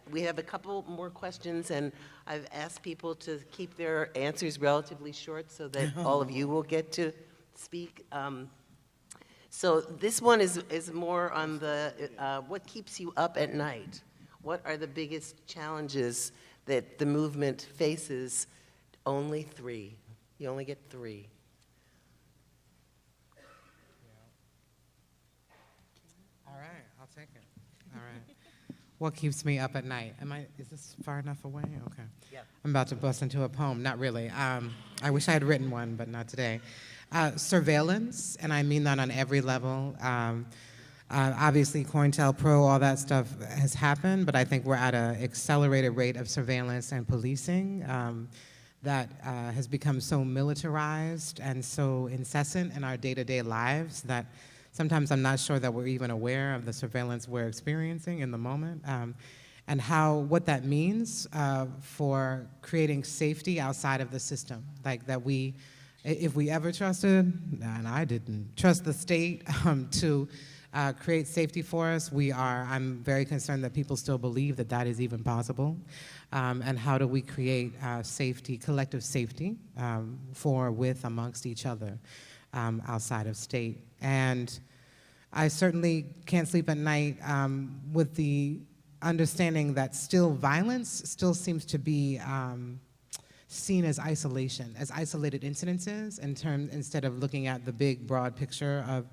We have a couple more questions, and I've asked people to keep their answers relatively short so that all of you will get to speak. So this one is more on the, what keeps you up at night? What are the biggest challenges that the movement faces? Only 3. You only get 3. All right, I'll take it. All right. What keeps me up at night? Is this far enough away? Okay. Yep. I'm about to bust into a poem. Not really. I wish I had written one, but not today. Surveillance, and I mean that on every level. Obviously, COINTELPRO, all that stuff has happened, but I think we're at an accelerated rate of surveillance and policing that has become so militarized and so incessant in our day-to-day lives that sometimes I'm not sure that we're even aware of the surveillance we're experiencing in the moment, and what that means for creating safety outside of the system. Like that if we ever trusted, and I didn't, trust the state to create safety for us, I'm very concerned that people still believe that that is even possible. And how do we create safety, collective safety amongst each other outside of state? And I certainly can't sleep at night with the understanding that violence still seems to be seen as isolation, as isolated incidences instead of looking at the big, broad picture of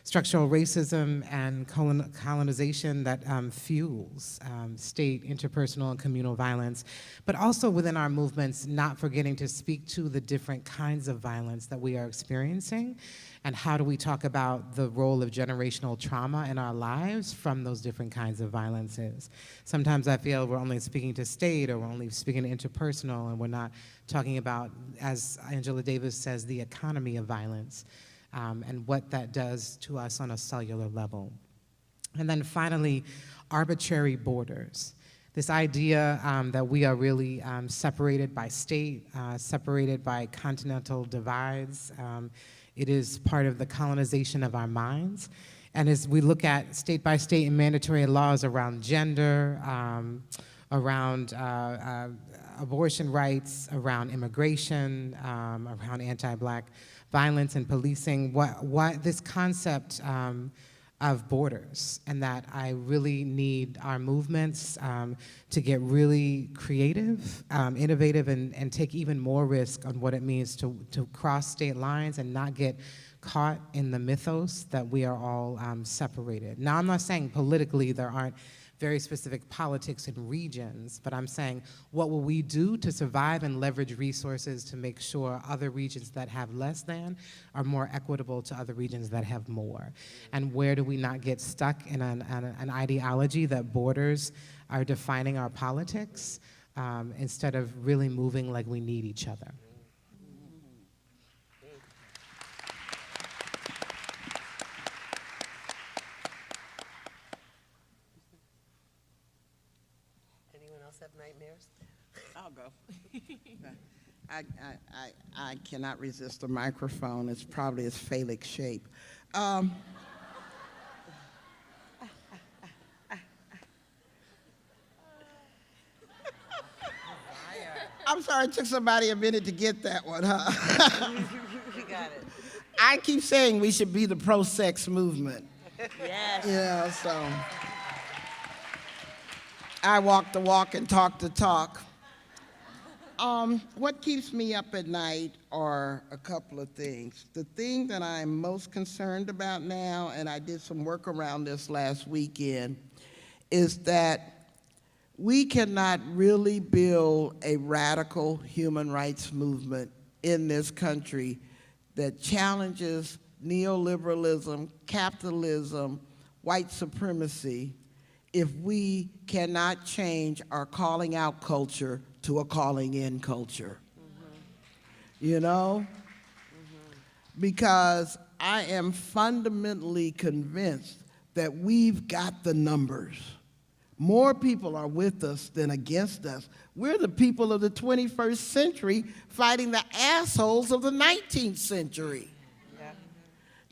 structural racism and colonization that fuels state, interpersonal, and communal violence, but also within our movements, not forgetting to speak to the different kinds of violence that we are experiencing, and how do we talk about the role of generational trauma in our lives from those different kinds of violences. Sometimes I feel we're only speaking to state, or we're only speaking to interpersonal, and we're not talking about, as Angela Davis says, the economy of violence. And what that does to us on a cellular level. And then finally, arbitrary borders. This idea that we are really separated by state, separated by continental divides. It is part of the colonization of our minds. And as we look at state by state and mandatory laws around gender, around abortion rights, around immigration, around anti-Black violence and policing, what this concept of borders, and that I really need our movements to get really creative, innovative, and take even more risk on what it means to cross state lines and not get caught in the mythos that we are all separated. Now, I'm not saying politically there aren't very specific politics and regions, but I'm saying, what will we do to survive and leverage resources to make sure other regions that have less than are more equitable to other regions that have more? And where do we not get stuck in an ideology that borders are defining our politics instead of really moving like we need each other? Have nightmares? I'll go. I cannot resist the microphone. It's probably its phallic shape. I'm sorry, it took somebody a minute to get that one, huh? You got it. I keep saying we should be the pro-sex movement. Yes. Yeah, so I walk the walk and talk the talk. What keeps me up at night are a couple of things. The thing that I'm most concerned about now, and I did some work around this last weekend, is that we cannot really build a radical human rights movement in this country that challenges neoliberalism, capitalism, white supremacy, if we cannot change our calling out culture to a calling in culture. Mm-hmm. You know? Mm-hmm. Because I am fundamentally convinced that we've got the numbers. More people are with us than against us. We're the people of the 21st century fighting the assholes of the 19th century. Yeah.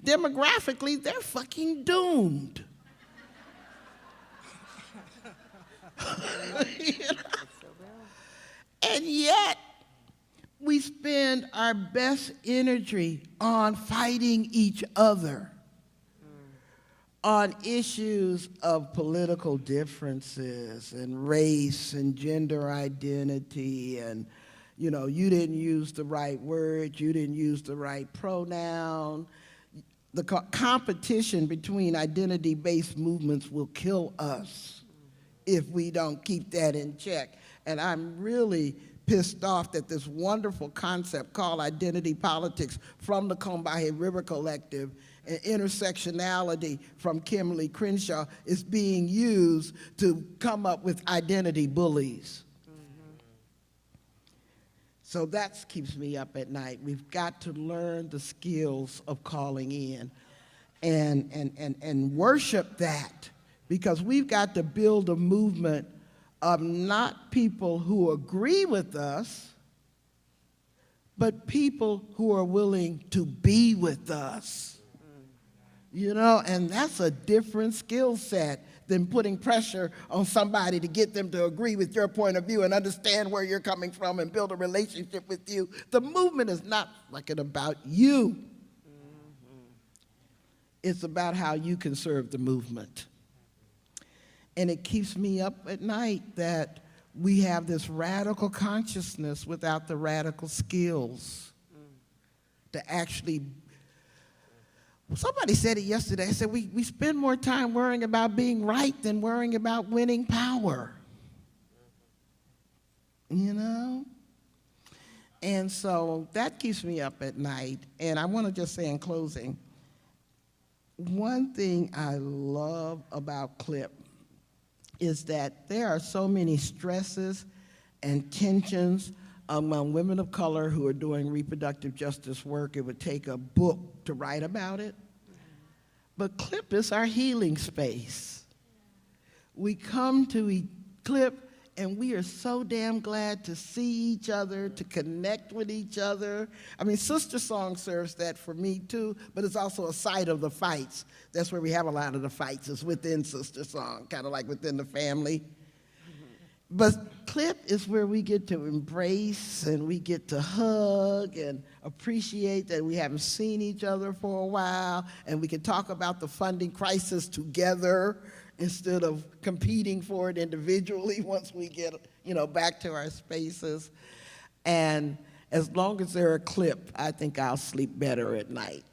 Demographically, they're fucking doomed. And yet, we spend our best energy on fighting each other on issues of political differences and race and gender identity and, you know, you didn't use the right word, you didn't use the right pronoun. The competition between identity-based movements will kill us if we don't keep that in check. And I'm really pissed off that this wonderful concept called identity politics from the Combahee River Collective and intersectionality from Kimberly Crenshaw is being used to come up with identity bullies. So that keeps me up at night. We've got to learn the skills of calling in and worship that, because we've got to build a movement of not people who agree with us, but people who are willing to be with us. You know, and that's a different skill set than putting pressure on somebody to get them to agree with your point of view and understand where you're coming from and build a relationship with you. The movement is not fucking about you. It's about how you can serve the movement. And it keeps me up at night that we have this radical consciousness without the radical skills to actually. Somebody said it yesterday. I said, we spend more time worrying about being right than worrying about winning power. You know? And so that keeps me up at night. And I want to just say in closing, one thing I love about CLIP is that there are so many stresses and tensions among women of color who are doing reproductive justice work. It would take a book to write about it. But CLIP is our healing space. We come to CLIP and we are so damn glad to see each other, to connect with each other. I mean, Sister Song serves that for me too, but it's also a site of the fights. That's where we have a lot of the fights, is within Sister Song, kind of like within the family. But CLIP is where we get to embrace and we get to hug and appreciate that we haven't seen each other for a while, and we can talk about the funding crisis together instead of competing for it individually once we get, you know, back to our spaces. And as long as they're a CLIP, I think I'll sleep better at night.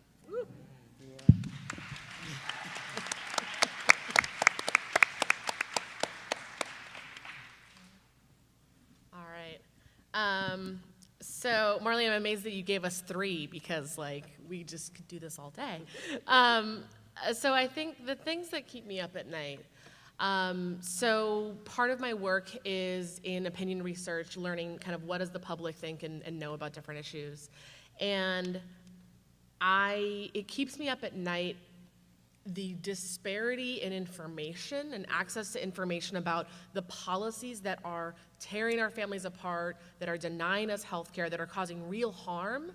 So, Marlene, I'm amazed that you gave us 3 because, like, we just could do this all day. So I think the things that keep me up at night, so part of my work is in opinion research, learning kind of what does the public think and know about different issues. And it keeps me up at night, the disparity in information and access to information about the policies that are tearing our families apart, that are denying us health care, that are causing real harm.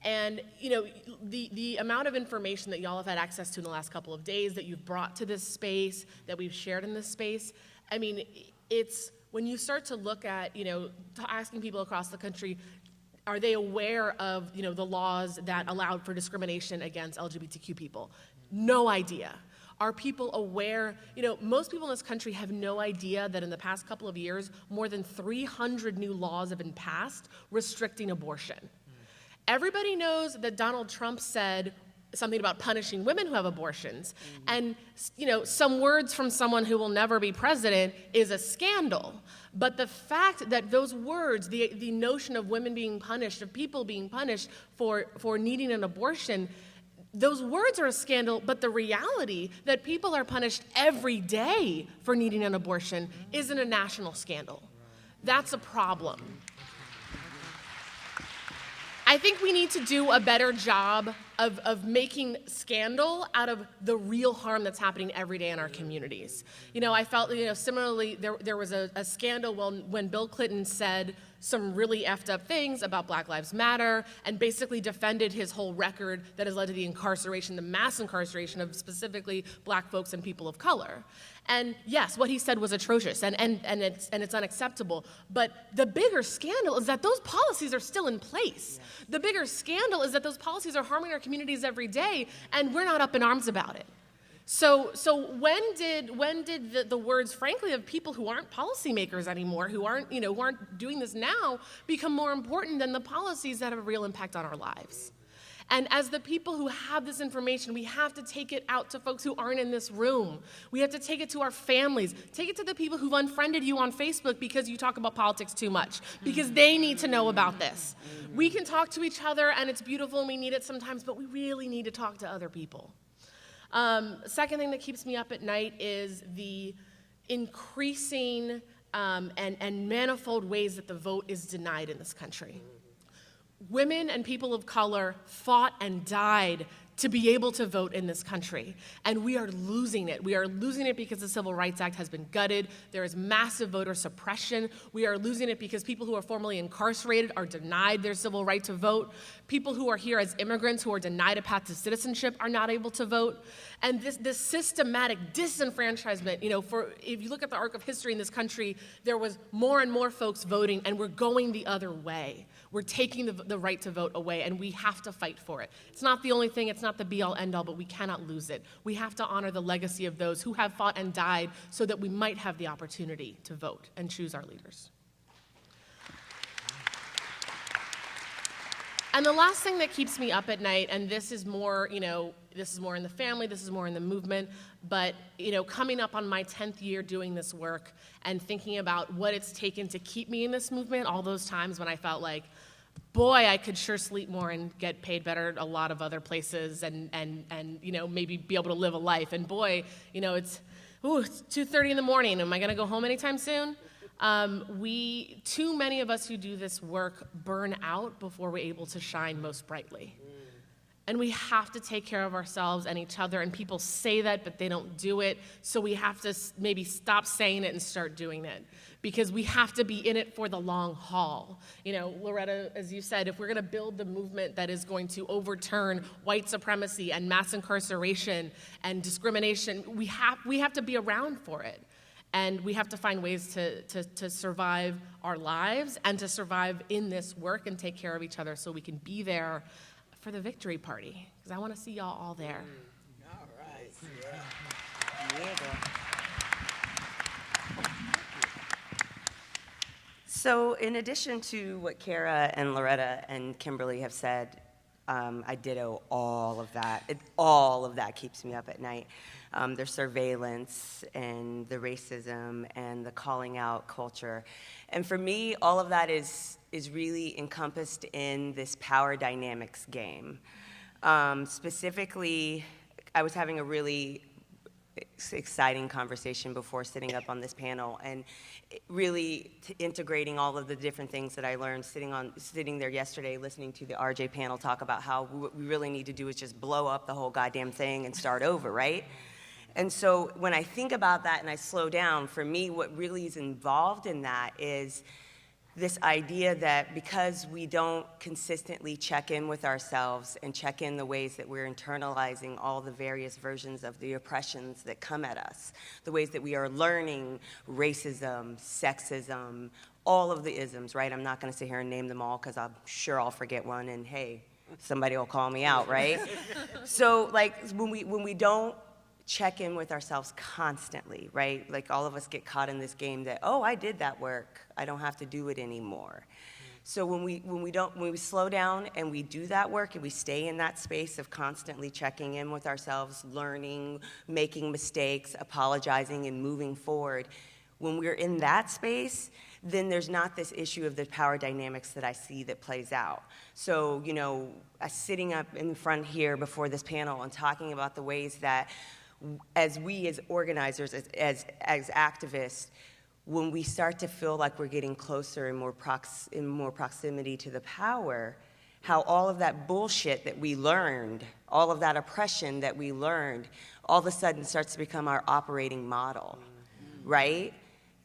And, you know, the amount of information that y'all have had access to in the last couple of days that you've brought to this space, that we've shared in this space, I mean, it's when you start to look at, you know, asking people across the country, are they aware of, you know, the laws that allowed for discrimination against LGBTQ people? No idea. Are people aware? You know, most people in this country have no idea that in the past couple of years, more than 300 new laws have been passed restricting abortion. Everybody knows that Donald Trump said something about punishing women who have abortions. And, you know, some words from someone who will never be president is a scandal. But the fact that those words, the notion of women being punished, of people being punished for needing an abortion, those words are a scandal, but the reality that people are punished every day for needing an abortion isn't a national scandal. That's a problem. I think we need to do a better job of making scandal out of the real harm that's happening every day in our communities. You know, I felt, you know, similarly, there was a scandal when Bill Clinton said some really effed up things about Black Lives Matter and basically defended his whole record that has led to the incarceration, the mass incarceration of specifically Black folks and people of color. And yes, what he said was atrocious and it's unacceptable. But the bigger scandal is that those policies are still in place. Yes. The bigger scandal is that those policies are harming our communities every day, and we're not up in arms about it. So when did the words, frankly, of people who aren't policymakers anymore, who aren't doing this now, become more important than the policies that have a real impact on our lives? And as the people who have this information, we have to take it out to folks who aren't in this room. We have to take it to our families. Take it to the people who've unfriended you on Facebook because you talk about politics too much, because they need to know about this. We can talk to each other, and it's beautiful, and we need it sometimes, but we really need to talk to other people. Second thing that keeps me up at night is the increasing and manifold ways that the vote is denied in this country. Women and people of color fought and died to be able to vote in this country, and we are losing it. We are losing it because the Civil Rights Act has been gutted. There is massive voter suppression. We are losing it because people who are formerly incarcerated are denied their civil right to vote. People who are here as immigrants who are denied a path to citizenship are not able to vote. And this systematic disenfranchisement, if you look at the arc of history in this country, there was more and more folks voting, and we're going the other way. We're taking the right to vote away, and we have to fight for it. It's not the only thing, it's not the be-all, end-all, but we cannot lose it. We have to honor the legacy of those who have fought and died so that we might have the opportunity to vote and choose our leaders. And the last thing that keeps me up at night, and this is more, this is more in the family, this is more in the movement, but, coming up on my 10th year doing this work and thinking about what it's taken to keep me in this movement, all those times when I felt like, boy, I could sure sleep more and get paid better at a lot of other places and maybe be able to live a life. And boy, it's 2:30 in the morning. Am I going to go home anytime soon? Too many of us who do this work burn out before we're able to shine most brightly. And we have to take care of ourselves and each other, and people say that, but they don't do it, so we have to maybe stop saying it and start doing it, because we have to be in it for the long haul. Loretta, as you said, if we're gonna build the movement that is going to overturn white supremacy and mass incarceration and discrimination, we have to be around for it. And we have to find ways to survive our lives and to survive in this work and take care of each other so we can be there for the victory party, because I want to see y'all all there. All right. So in addition to what Cara and Loretta and Kimberly have said, I ditto all of that. All of that keeps me up at night. The surveillance and the racism and the calling out culture. And for me, all of that is really encompassed in this power dynamics game. Specifically, I was having a really exciting conversation before sitting up on this panel, and really integrating all of the different things that I learned sitting there yesterday, listening to the RJ panel talk about how what we really need to do is just blow up the whole goddamn thing and start over, right? And so when I think about that and I slow down, for me, what really is involved in that is this idea that because we don't consistently check in with ourselves and check in the ways that we're internalizing all the various versions of the oppressions that come at us, the ways that we are learning racism, sexism, all of the isms, right? I'm not gonna sit here and name them all because I'm sure I'll forget one, and hey, somebody will call me out, right? So like when we don't check in with ourselves constantly, right? Like all of us get caught in this game that, oh, I did that work, I don't have to do it anymore. So when we slow down and we do that work and we stay in that space of constantly checking in with ourselves, learning, making mistakes, apologizing, and moving forward, when we're in that space, then there's not this issue of the power dynamics that I see that plays out. So, sitting up in front here before this panel and talking about the ways that as we as organizers, as activists, when we start to feel like we're getting closer and in more proximity to the power, how all of that bullshit that we learned, all of that oppression that we learned, all of a sudden starts to become our operating model, right?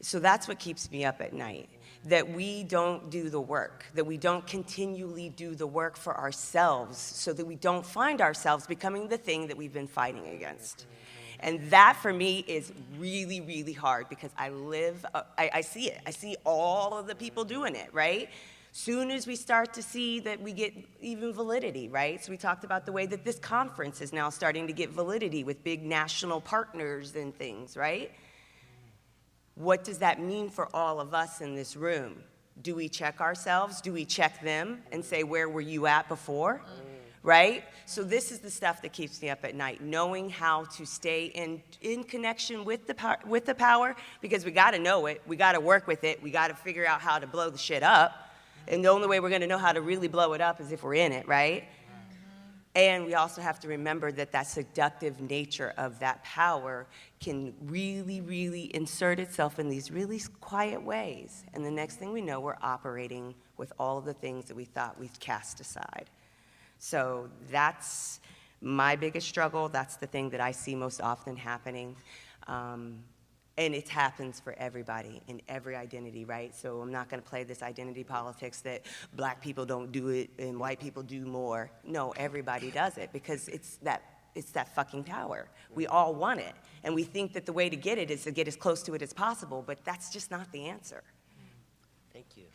So that's what keeps me up at night. that we don't do the work, that we don't continually do the work for ourselves so that we don't find ourselves becoming the thing that we've been fighting against. And that for me is really, really hard because I see it. I see all of the people doing it, right? Soon as we start to see that we get even validity, right? So we talked about the way that this conference is now starting to get validity with big national partners and things, right? What does that mean for all of us in this room? Do we check ourselves? Do we check them and say, where were you at before? Right? So this is the stuff that keeps me up at night, knowing how to stay in connection with the power, because we got to know it, we got to work with it, we got to figure out how to blow the shit up. And the only way we're going to know how to really blow it up is if we're in it, right? And we also have to remember that that seductive nature of that power can really, really insert itself in these really quiet ways. And the next thing we know, we're operating with all of the things that we thought we'd cast aside. So that's my biggest struggle. That's the thing that I see most often happening. And it happens for everybody in every identity, right? So I'm not going to play this identity politics that black people don't do it and white people do more. No, everybody does it because it's that fucking power. We all want it. And we think that the way to get it is to get as close to it as possible, but that's just not the answer. Thank you.